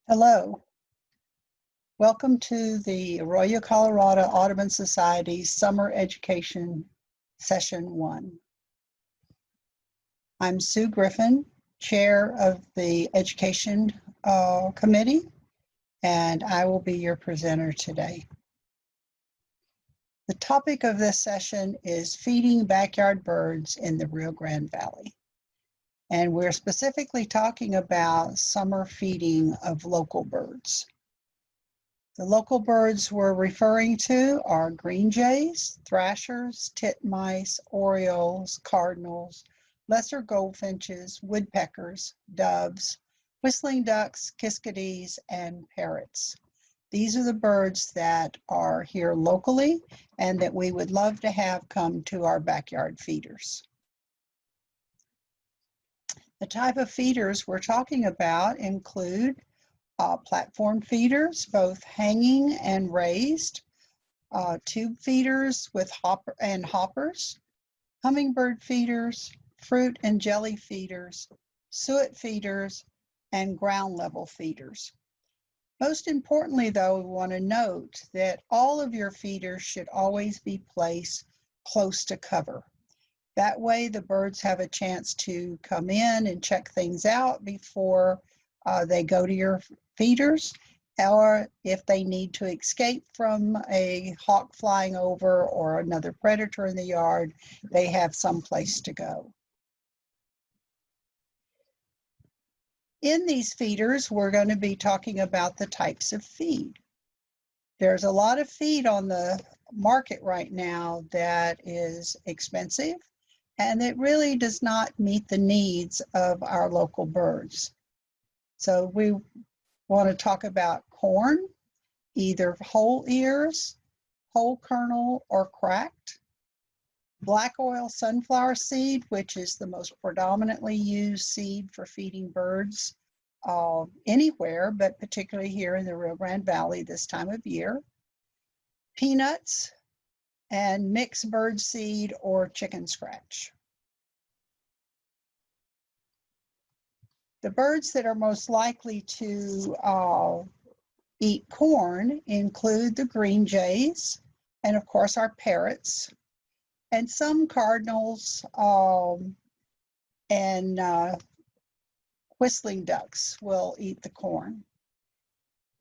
Hello. Welcome to the Arroyo, Colorado Audubon Society Summer Education Session 1. I'm Sue Griffin, Chair of the Education Committee, and I will be your presenter today. The topic of this session is feeding backyard birds in the Rio Grande Valley. And we're specifically talking about summer feeding of local birds. The local birds we're referring to are green jays, thrashers, titmice, orioles, cardinals, lesser goldfinches, woodpeckers, doves, whistling ducks, kiskadees, and parrots. These are the birds that are here locally and that we would love to have come to our backyard feeders. The type of feeders we're talking about include platform feeders, both hanging and raised, tube feeders with hoppers, hummingbird feeders, fruit and jelly feeders, suet feeders, and ground level feeders. Most importantly, though, we want to note that all of your feeders should always be placed close to cover. That way the birds have a chance to come in and check things out before they go to your feeders, or if they need to escape from a hawk flying over or another predator in the yard, they have some place to go. In these feeders, we're going to be talking about the types of feed. There's a lot of feed on the market right now that is expensive, and it really does not meet the needs of our local birds. So we want to talk about corn, either whole ears, whole kernel, or cracked. Black oil sunflower seed, which is the most predominantly used seed for feeding birds anywhere, but particularly here in the Rio Grande Valley this time of year. Peanuts and mixed bird seed or chicken scratch. The birds that are most likely to eat corn include the green jays, and of course our parrots, and some cardinals and whistling ducks will eat the corn.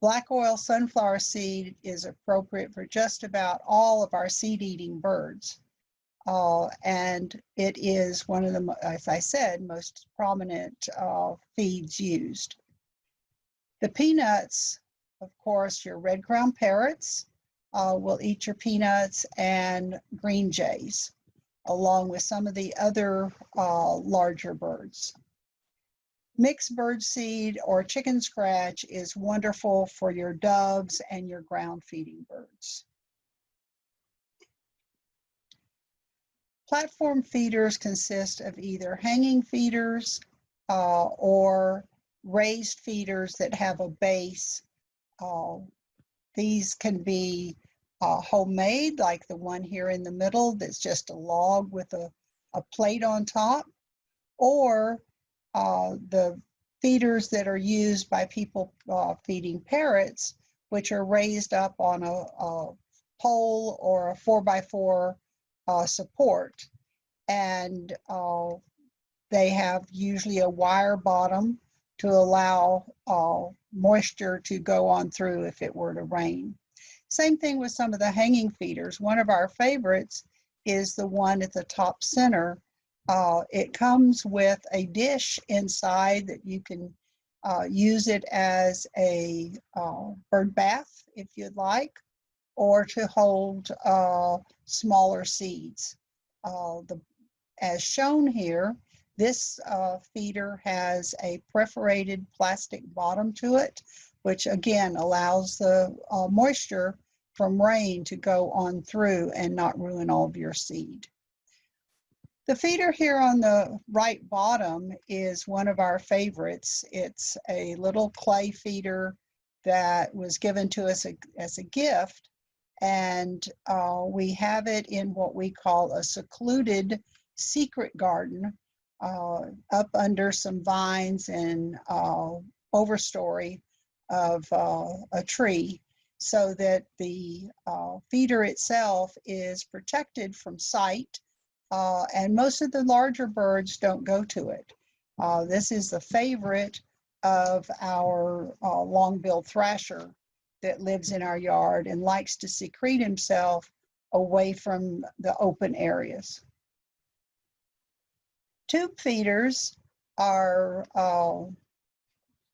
Black oil sunflower seed is appropriate for just about all of our seed-eating birds. And it is one of the, as I said, most prominent feeds used. The peanuts, of course, your red-crowned parrots will eat your peanuts, and green jays, along with some of the other larger birds. Mixed bird seed or chicken scratch is wonderful for your doves and your ground-feeding birds. Platform feeders consist of either hanging feeders or raised feeders that have a base. These can be homemade, like the one here in the middle that's just a log with a plate on top, or the feeders that are used by people feeding parrots, which are raised up on a pole or a 4x4 support, and they have usually a wire bottom to allow moisture to go on through if it were to rain. Same thing with some of the hanging feeders. One of our favorites is the one at the top center. It comes with a dish inside that you can use it as a bird bath if you'd like, or to hold smaller seeds. As shown here, this feeder has a perforated plastic bottom to it, which again allows the moisture from rain to go on through and not ruin all of your seed. The feeder here on the right bottom is one of our favorites. It's a little clay feeder that was given to us as a gift, and we have it in what we call a secluded secret garden up under some vines and overstory of a tree so that the feeder itself is protected from sight, and most of the larger birds don't go to it. This is the favorite of our long-billed thrasher that lives in our yard and likes to secrete himself away from the open areas. Tube feeders are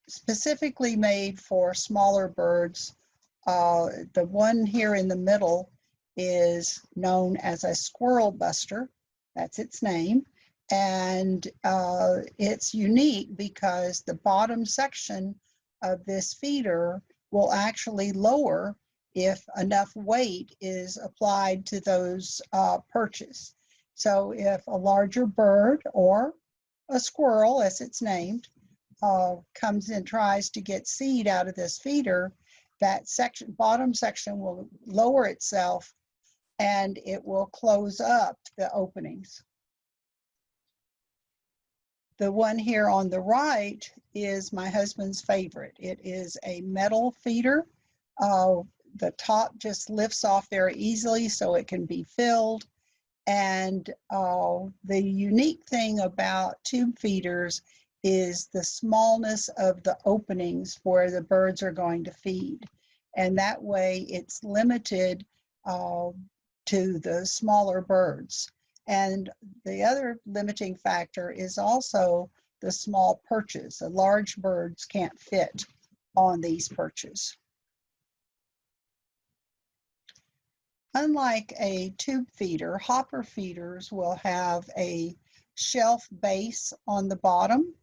specifically made for smaller birds. The one here in the middle is known as a squirrel buster. That's its name. And it's unique because the bottom section of this feeder will actually lower if enough weight is applied to those perches. So if a larger bird or a squirrel, as it's named, comes and tries to get seed out of this feeder, that section, bottom section, will lower itself and it will close up the openings. The one here on the right is my husband's favorite. It is a metal feeder. The top just lifts off very easily so it can be filled. And the unique thing about tube feeders is the smallness of the openings where the birds are going to feed. And that way it's limited to the smaller birds. And the other limiting factor is also the small perches. The large birds can't fit on these perches. Unlike a tube feeder, hopper feeders will have a shelf base on the bottom.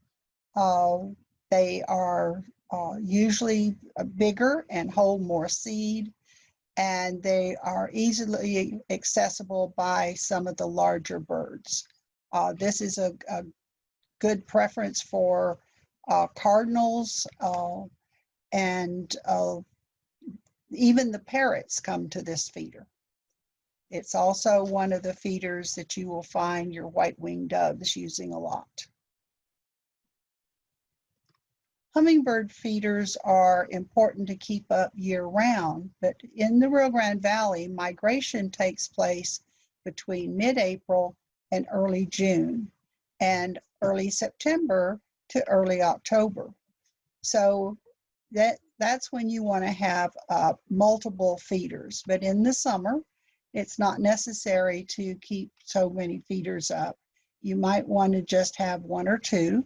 They are usually bigger and hold more seed, and they are easily accessible by some of the larger birds. This is a good preference for cardinals, and even the parrots come to this feeder. It's also one of the feeders that you will find your white-winged doves using a lot. Hummingbird feeders are important to keep up year-round, but in the Rio Grande Valley, migration takes place between mid-April and early June, and early September to early October. So that's when you want to have multiple feeders. But in the summer, it's not necessary to keep so many feeders up. You might want to just have one or two.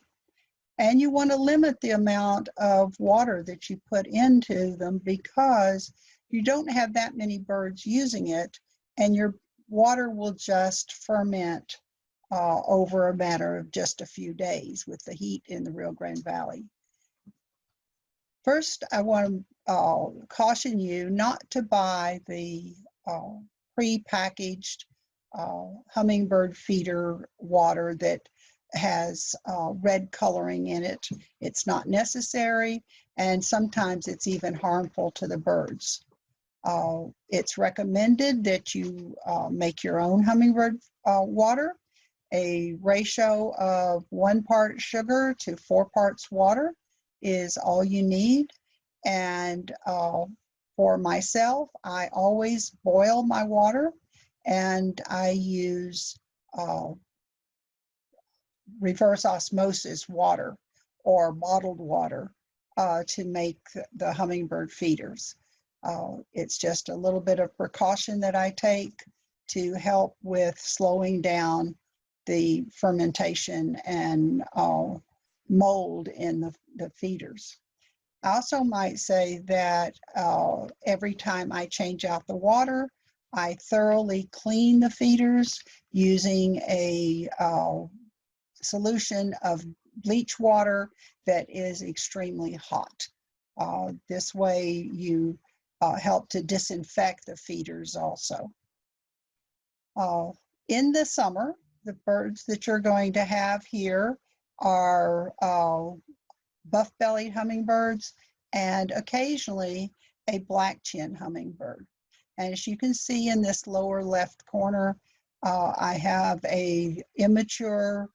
And you want to limit the amount of water that you put into them because you don't have that many birds using it, and your water will just ferment over a matter of just a few days with the heat in the Rio Grande Valley. First, I want to caution you not to buy the pre-packaged hummingbird feeder water that has red coloring in it. It's not necessary, and sometimes it's even harmful to the birds. It's recommended that you make your own hummingbird water. A ratio of 1 part sugar to 4 parts water is all you need. And for myself, I always boil my water, and I use reverse osmosis water or bottled water to make the hummingbird feeders. It's just a little bit of precaution that I take to help with slowing down the fermentation and mold in the feeders. I also might say that every time I change out the water, I thoroughly clean the feeders using a solution of bleach water that is extremely hot. This way you help to disinfect the feeders also. In the summer, the birds that you're going to have here are buff-bellied hummingbirds and occasionally a black-chinned hummingbird. And as you can see in this lower left corner, I have a immature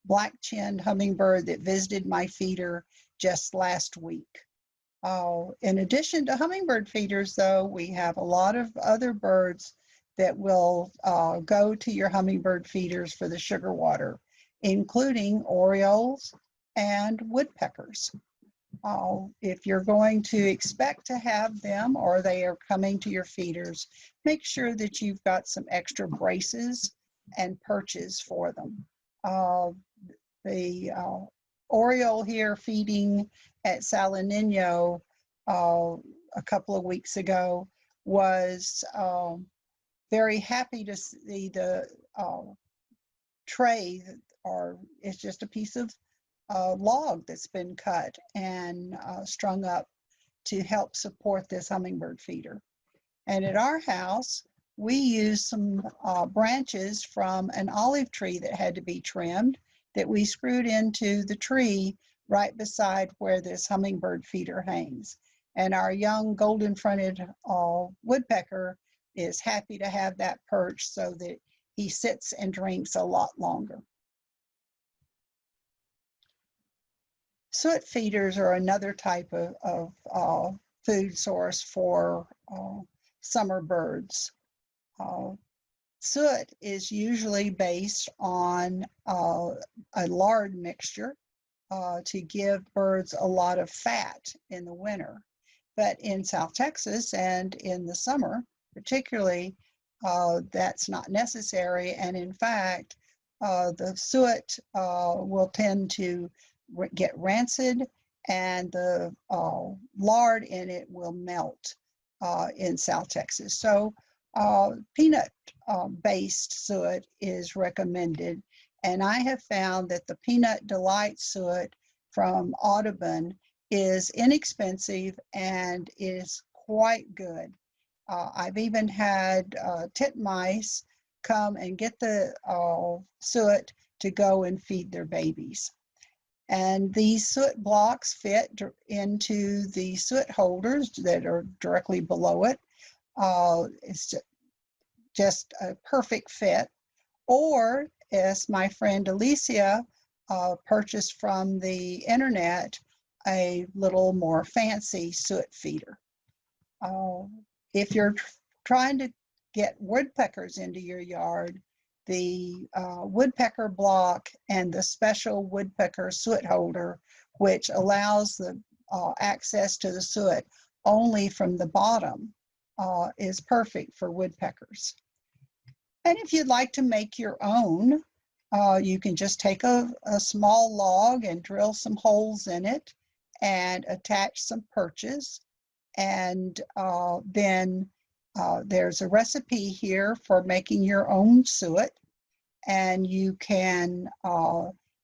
black-chinned hummingbird that visited my feeder just last week. In addition to hummingbird feeders, though, we have a lot of other birds that will go to your hummingbird feeders for the sugar water, including orioles and woodpeckers. If you're going to expect to have them or they are coming to your feeders, make sure that you've got some extra braces and perches for them. The oriole here feeding at Sal Niño a couple of weeks ago was very happy to see the tray, or it's just a piece of log that's been cut and strung up to help support this hummingbird feeder. And at our house, we used some branches from an olive tree that had to be trimmed that we screwed into the tree right beside where this hummingbird feeder hangs. And our young golden-fronted woodpecker is happy to have that perch so that he sits and drinks a lot longer. Suet feeders are another type of food source for summer birds. Suet is usually based on a lard mixture to give birds a lot of fat in the winter. But in South Texas and in the summer, particularly, that's not necessary. And in fact, the suet will tend to get rancid, and the lard in it will melt in South Texas. So peanut-based suet is recommended, and I have found that the Peanut Delight suet from Audubon is inexpensive and is quite good. I've even had titmice come and get the suet to go and feed their babies. And these suet blocks fit into the suet holders that are directly below it. It's just a perfect fit. Or, as my friend Alicia purchased from the internet, a little more fancy suet feeder. If you're trying to get woodpeckers into your yard, the woodpecker block and the special woodpecker suet holder, which allows the access to the suet only from the bottom, is perfect for woodpeckers. And if you'd like to make your own, you can just take a small log and drill some holes in it and attach some perches. And then there's a recipe here for making your own suet, and you can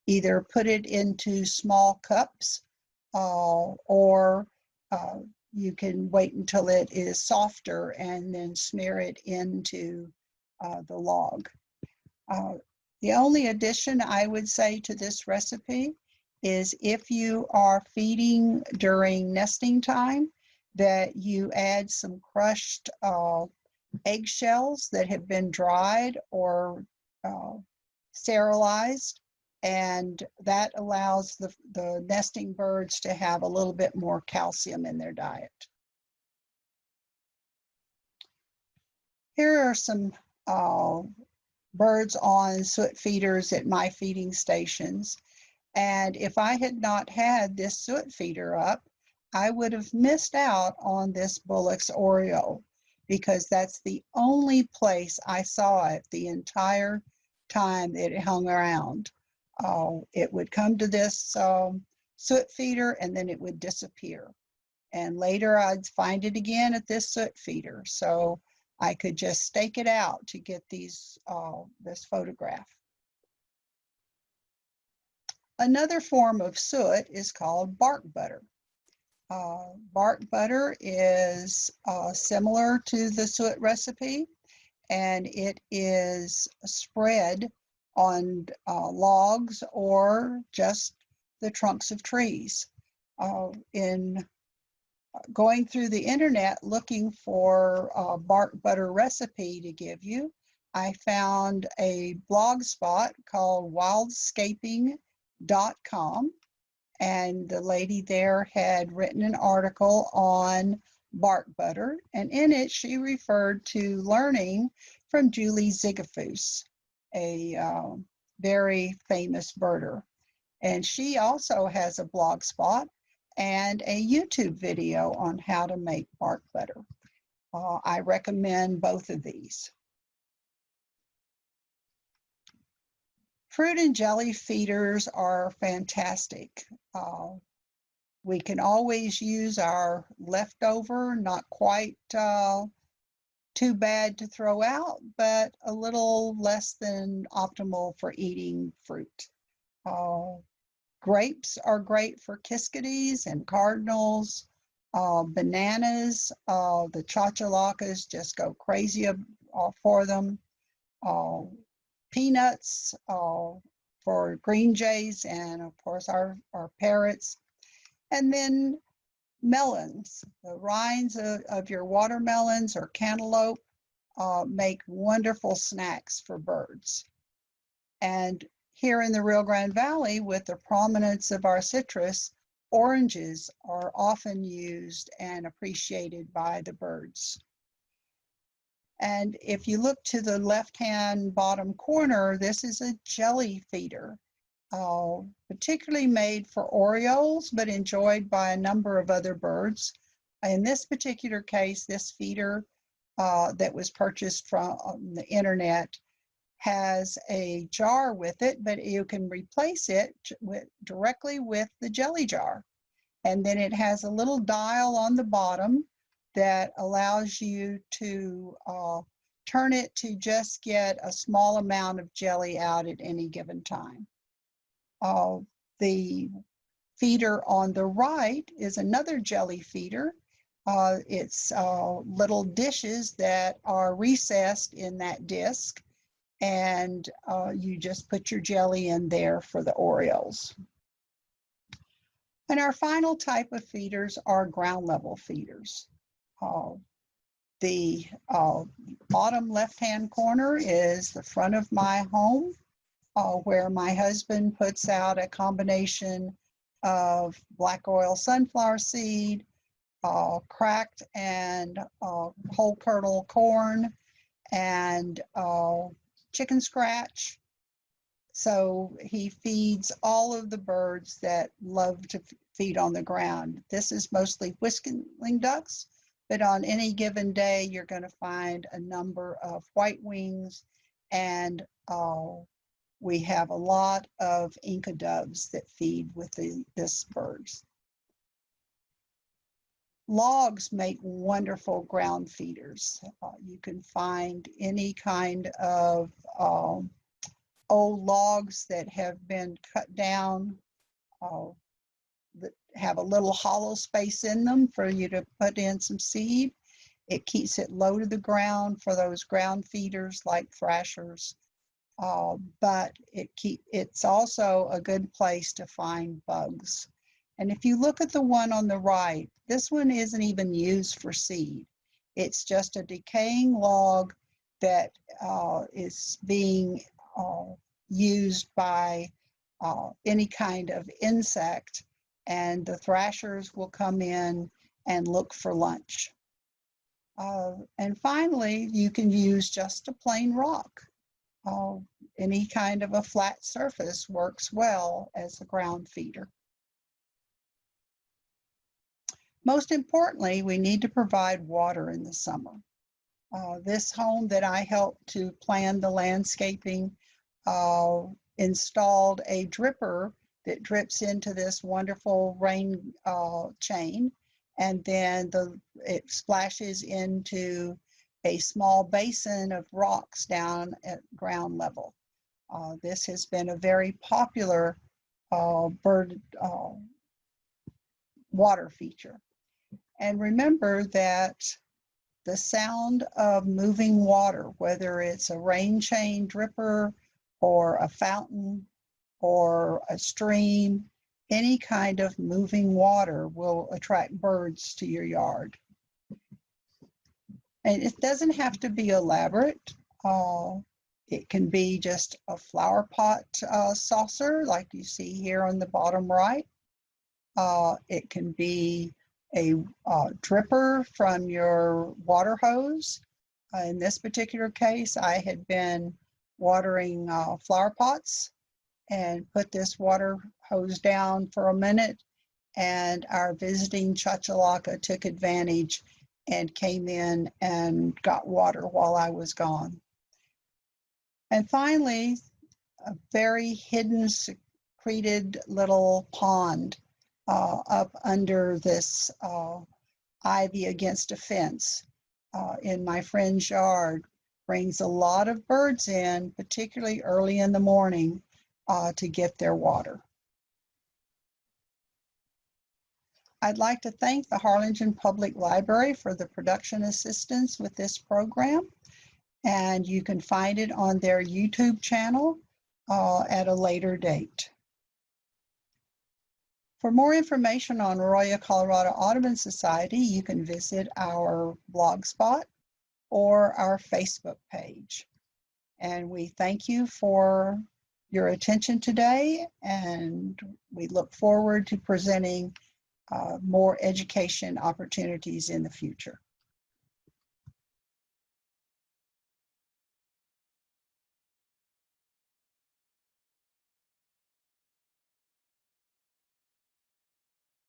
either put it into small cups or you can wait until it is softer and then smear it into the log. The only addition I would say to this recipe is if you are feeding during nesting time, that you add some crushed eggshells that have been dried or sterilized, and that allows the nesting birds to have a little bit more calcium in their diet. Here are some birds on suet feeders at my feeding stations, and if I had not had this suet feeder up, I would have missed out on this Bullock's Oriole, because that's the only place I saw it the entire time that it hung around. It would come to this suet feeder and then it would disappear. And later I'd find it again at this suet feeder. So I could just stake it out to get these this photograph. Another form of suet is called bark butter. Bark butter is similar to the suet recipe, and it is spread on logs or just the trunks of trees. In going through the internet looking for a bark butter recipe to give you, I found a blog spot called wildscaping.com, and the lady there had written an article on bark butter, and in it she referred to learning from Julie Ziegefuss, a very famous birder. And she also has a blog spot and a YouTube video on how to make bark butter. I recommend both of these. Fruit and jelly feeders are fantastic. We can always use our leftover, not quite too bad to throw out, but a little less than optimal for eating fruit. Grapes are great for kiskadees and cardinals. Bananas, the chachalakas just go crazy for them. Peanuts for green jays, and of course our parrots. And then melons, the rinds of your watermelons or cantaloupe make wonderful snacks for birds. And here in the Rio Grande Valley, with the prominence of our citrus, oranges are often used and appreciated by the birds. And if you look to the left-hand bottom corner, this is a jelly feeder, particularly made for orioles, but enjoyed by a number of other birds. In this particular case, this feeder that was purchased from the internet has a jar with it, but you can replace it directly with the jelly jar. And then it has a little dial on the bottom that allows you to turn it to just get a small amount of jelly out at any given time. The feeder on the right is another jelly feeder. It's little dishes that are recessed in that disc, and you just put your jelly in there for the orioles. And our final type of feeders are ground level feeders. The bottom left-hand corner is the front of my home, where my husband puts out a combination of black oil sunflower seed, cracked and whole kernel corn, and chicken scratch. So he feeds all of the birds that love to feed on the ground. This is mostly whistling ducks, but on any given day, you're going to find a number of white wings, and we have a lot of Inca doves that feed with this birds. Logs make wonderful ground feeders. You can find any kind of old logs that have been cut down that have a little hollow space in them for you to put in some seed. It keeps it low to the ground for those ground feeders like thrashers, but it's also a good place to find bugs. And if you look at the one on the right, this one isn't even used for seed. It's just a decaying log that is being used by any kind of insect, and the thrashers will come in and look for lunch. And finally, you can use just a plain rock. Any kind of a flat surface works well as a ground feeder. Most importantly, we need to provide water in the summer. This home that I helped to plan the landscaping installed a dripper that drips into this wonderful rain chain, and then it splashes into a small basin of rocks down at ground level. This has been a very popular bird water feature. And remember that the sound of moving water, whether it's a rain chain dripper or a fountain or a stream, any kind of moving water will attract birds to your yard. And it doesn't have to be elaborate. It can be just a flower pot saucer like you see here on the bottom right. It can be a dripper from your water hose. In this particular case, I had been watering flower pots and put this water hose down for a minute, and our visiting chachalaca took advantage and came in and got water while I was gone. And finally, a very hidden, secreted little pond up under this ivy against a fence in my friend's yard brings a lot of birds in, particularly early in the morning, to get their water. I'd like to thank the Harlingen Public Library for the production assistance with this program, and you can find it on their YouTube channel at a later date. For more information on Arroyo, Colorado Audubon Society, you can visit our blogspot or our Facebook page. And we thank you for your attention today, and we look forward to presenting more education opportunities in the future.